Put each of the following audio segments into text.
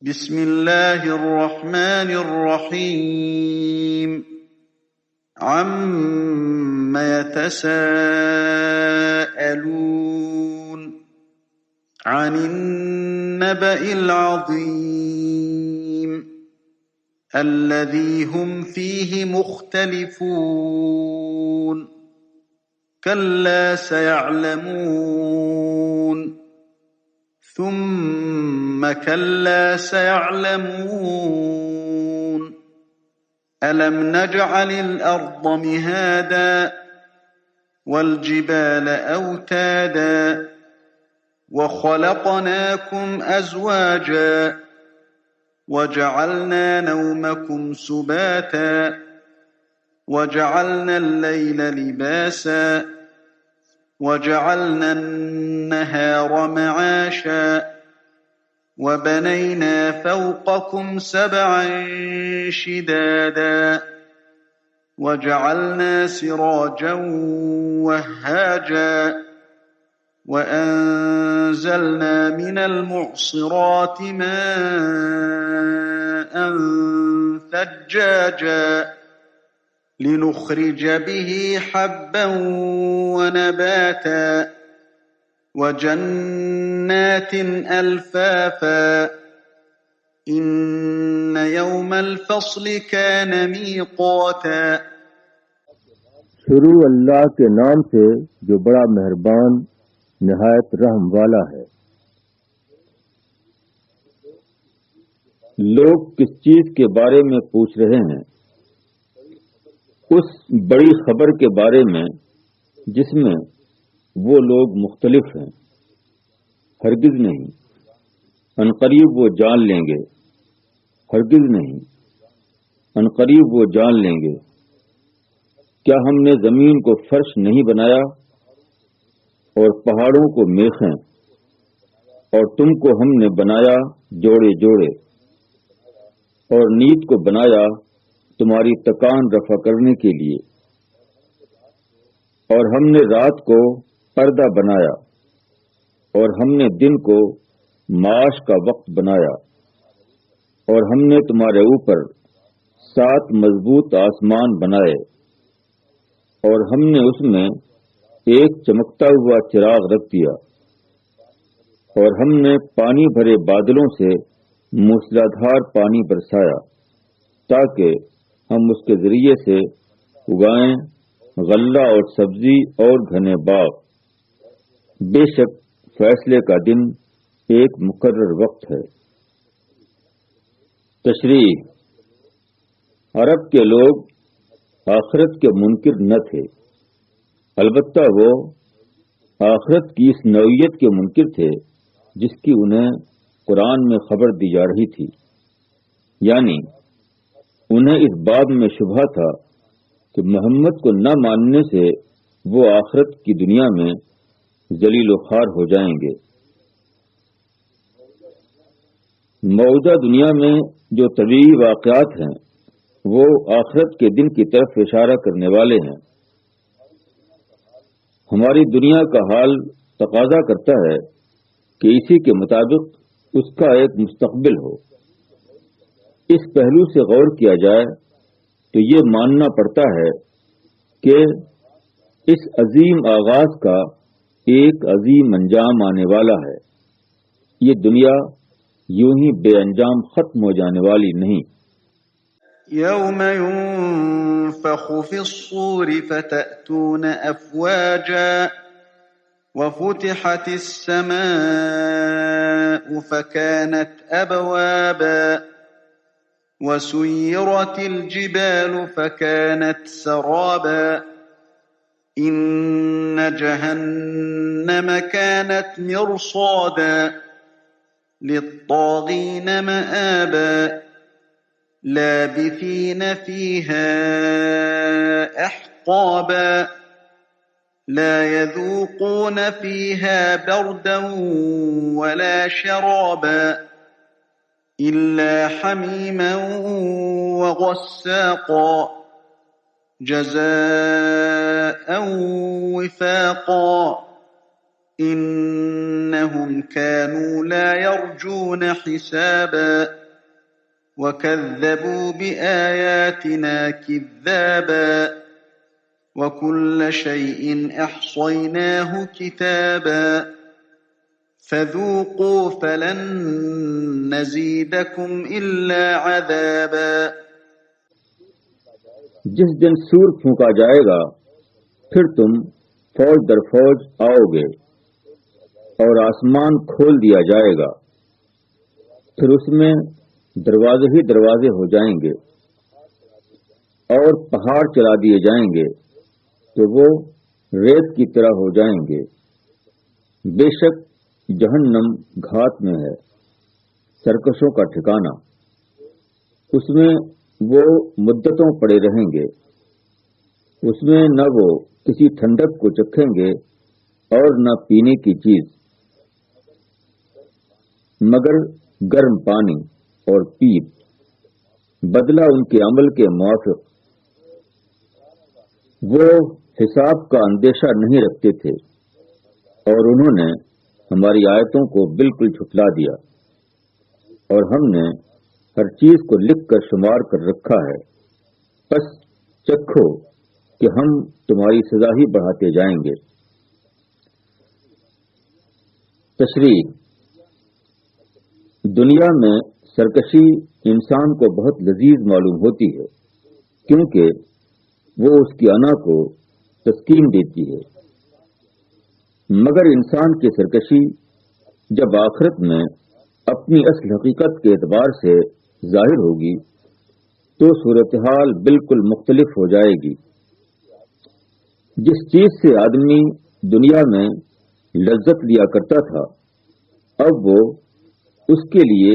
بسم الله الرحمن الرحيم عم يتساءلون عن النبأ العظيم الذي هم فيه مختلفون كلا سيعلمون ثم كلا سيعلمون ألم نجعل الأرض مهادا والجبال أوتادا وخلقناكم أزواجا وجعلنا نومكم سباتا وجعلنا الليل لباسا وجعلنا النهار معاشا وبنينا فوقكم سبعا شدادا وجعلنا سراجا وهاجا وأنزلنا من المعصرات ماء ثجاجا لنخرج به حبا ونباتا وجنات ألفافا إن يوم الفصل كان ميقاتا شروع اللہ کے نام سے جو بڑا مہربان نہایت رحم والا ہے۔ لوگ کس چیز کے بارے میں پوچھ رہے ہیں؟ اس بڑی خبر کے بارے میں جس میں وہ لوگ مختلف ہیں۔ ہرگز نہیں، عنقریب وہ جان لیں گے۔ ہرگز نہیں، عنقریب وہ جان لیں گے۔ کیا ہم نے زمین کو فرش نہیں بنایا اور پہاڑوں کو میخیں، اور تم کو ہم نے بنایا جوڑے جوڑے، اور نیند کو بنایا تمہاری تکان رفع کرنے کے لیے، اور ہم نے رات کو پردہ بنایا اور ہم نے دن کو معاش کا وقت بنایا، اور ہم نے تمہارے اوپر 7 مضبوط آسمان بنائے، اور ہم نے اس میں ایک چمکتا ہوا چراغ رکھ دیا، اور ہم نے پانی بھرے بادلوں سے موسلادھار پانی برسایا تاکہ ہم اس کے ذریعے سے اگائیں غلہ اور سبزی اور گھنے باغ۔ بے شک فیصلے کا دن ایک مقرر وقت ہے۔ تشریح: عرب کے لوگ آخرت کے منکر نہ تھے، البتہ وہ آخرت کی اس نوعیت کے منکر تھے جس کی انہیں قرآن میں خبر دی جا رہی تھی، یعنی انہیں اس بات میں شبہ تھا کہ محمد کو نہ ماننے سے وہ آخرت کی دنیا میں ذلیل و خوار ہو جائیں گے۔ موجودہ دنیا میں جو طبیعی واقعات ہیں وہ آخرت کے دن کی طرف اشارہ کرنے والے ہیں۔ ہماری دنیا کا حال تقاضا کرتا ہے کہ اسی کے مطابق اس کا ایک مستقبل ہو۔ اس پہلو سے غور کیا جائے تو یہ ماننا پڑتا ہے کہ اس عظیم آغاز کا ایک عظیم انجام آنے والا ہے۔ یہ دنیا یوں ہی بے انجام ختم ہو جانے والی نہیں۔ يوم ينفخ في الصور فتأتون أفواجا وفتحت السماء فكانت أبوابا وسيرت الجبال فكانت سرابا إن جهنم كانت مرصادا للطاغين مآبا لابثين فيها أحقابا لا يذوقون فيها بردا ولا شرابا إلا حميما وغساقا جزاء وفاقا إنهم كانوا لا يرجون حسابا وكذبوا بآياتنا كذابا وكل شيء أحصيناه كتابا فذوقوا فلن نزيدكم إلا عذابا. جس دن سور پھونکا جائے گا پھر تم فوج در فوج آؤ گے اور آسمان کھول دیا جائے گا، پھر اس میں دروازے ہی دروازے ہو جائیں گے اور پہاڑ چلا دیے جائیں گے تو وہ ریت کی طرح ہو جائیں گے. بے شک جہنم گھات میں ہے، سرکشوں کا ٹھکانہ، اس میں وہ مدتوں پڑے رہیں گے، اس میں نہ وہ کسی ٹھنڈک کو چکھیں گے اور نہ پینے کی چیز مگر گرم پانی اور پیپ، بدلہ ان کے عمل کے موافق. وہ حساب کا اندیشہ نہیں رکھتے تھے اور انہوں نے ہماری آیتوں کو بالکل جھٹلا دیا، اور ہم نے ہر چیز کو لکھ کر شمار کر رکھا ہے. بس چکھو کہ ہم تمہاری سزا ہی بڑھاتے جائیں گے. تشریح: دنیا میں سرکشی انسان کو بہت لذیذ معلوم ہوتی ہے کیونکہ وہ اس کی انا کو تسکین دیتی ہے، مگر انسان کی سرکشی جب آخرت میں اپنی اصل حقیقت کے اعتبار سے ظاہر ہوگی تو صورتحال بالکل مختلف ہو جائے گی. جس چیز سے آدمی دنیا میں لذت لیا کرتا تھا اب وہ اس کے لیے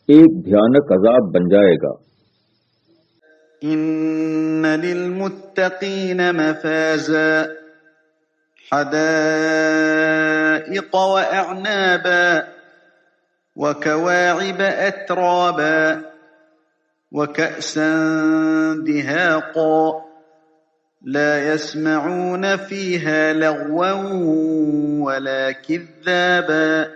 ایک بھیانک عذاب بن جائے گا. إن للمتقين مفازا حدائق وأعنابا وكواعب أترابا وكأسا دهاقا لا يسمعون فيها لغوا ولا كذابا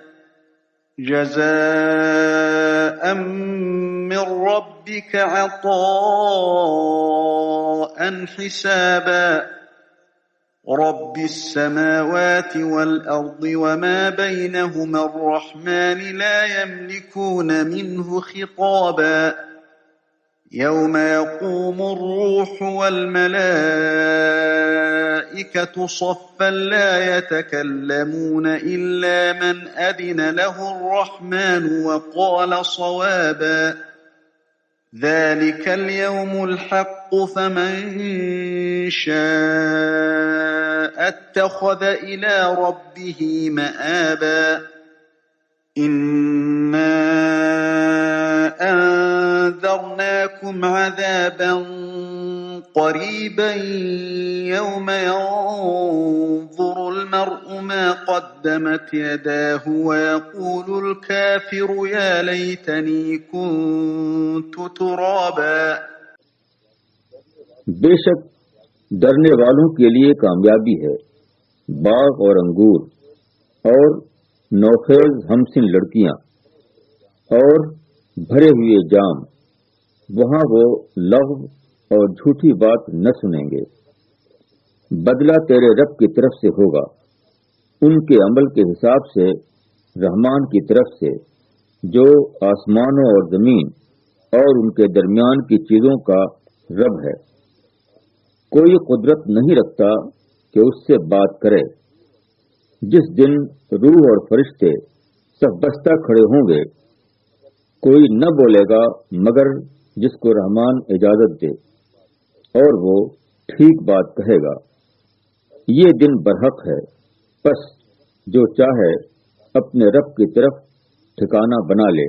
جزاء من ربك عطاء حسابا رب السماوات والأرض وما بينهما الرحمن لا يملكون منه خطابا يوم يقوم الروح والملائكة صفا لا يتكلمون إلا من أذن له الرحمن وقال صوابا ذلك اليوم الحق فمن شاء اتخذ إلى ربه مآبا إنا أنذرناكم عذابا قريبا يوم ينظر المرء ما قدمت يداه ويقول الكافر يا ليتني كنت ترابا. بے شک ڈرنے والوں کے لیے کامیابی ہے باغ اور انگور اور نوخیز ہمسن لڑکیاں اور بھرے ہوئے جام، وہاں وہ لغو اور جھوٹی بات نہ سنیں گے. بدلہ تیرے رب کی طرف سے ہوگا، ان کے عمل کے حساب سے رحمان کی طرف سے جو آسمانوں اور زمین اور ان کے درمیان کی چیزوں کا رب ہے. کوئی قدرت نہیں رکھتا کہ اس سے بات کرے. جس دن روح اور فرشتے سب بستہ کھڑے ہوں گے کوئی نہ بولے گا مگر جس کو رحمان اجازت دے، اور وہ ٹھیک بات کہے گا. یہ دن برحق ہے، پس جو چاہے اپنے رب کی طرف ٹھکانہ بنا لے.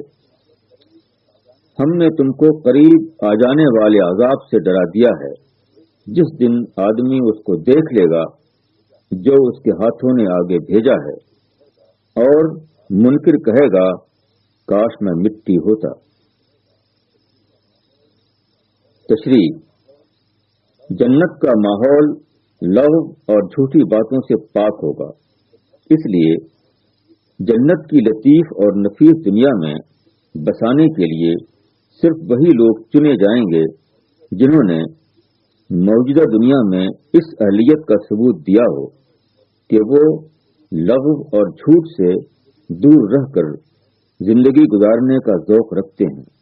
ہم نے تم کو قریب آ جانے والے عذاب سے ڈرا دیا ہے جس دن آدمی اس کو دیکھ لے گا جو اس کے ہاتھوں نے آگے بھیجا ہے، اور منکر کہے گا کاش میں مٹی ہوتا. تشریح: جنت کا ماحول لغو اور جھوٹی باتوں سے پاک ہوگا. اس لیے جنت کی لطیف اور نفیس دنیا میں بسانے کے لیے صرف وہی لوگ چنے جائیں گے جنہوں نے موجودہ دنیا میں اس اہلیت کا ثبوت دیا ہو کہ وہ لغو اور جھوٹ سے دور رہ کر زندگی گزارنے کا ذوق رکھتے ہیں۔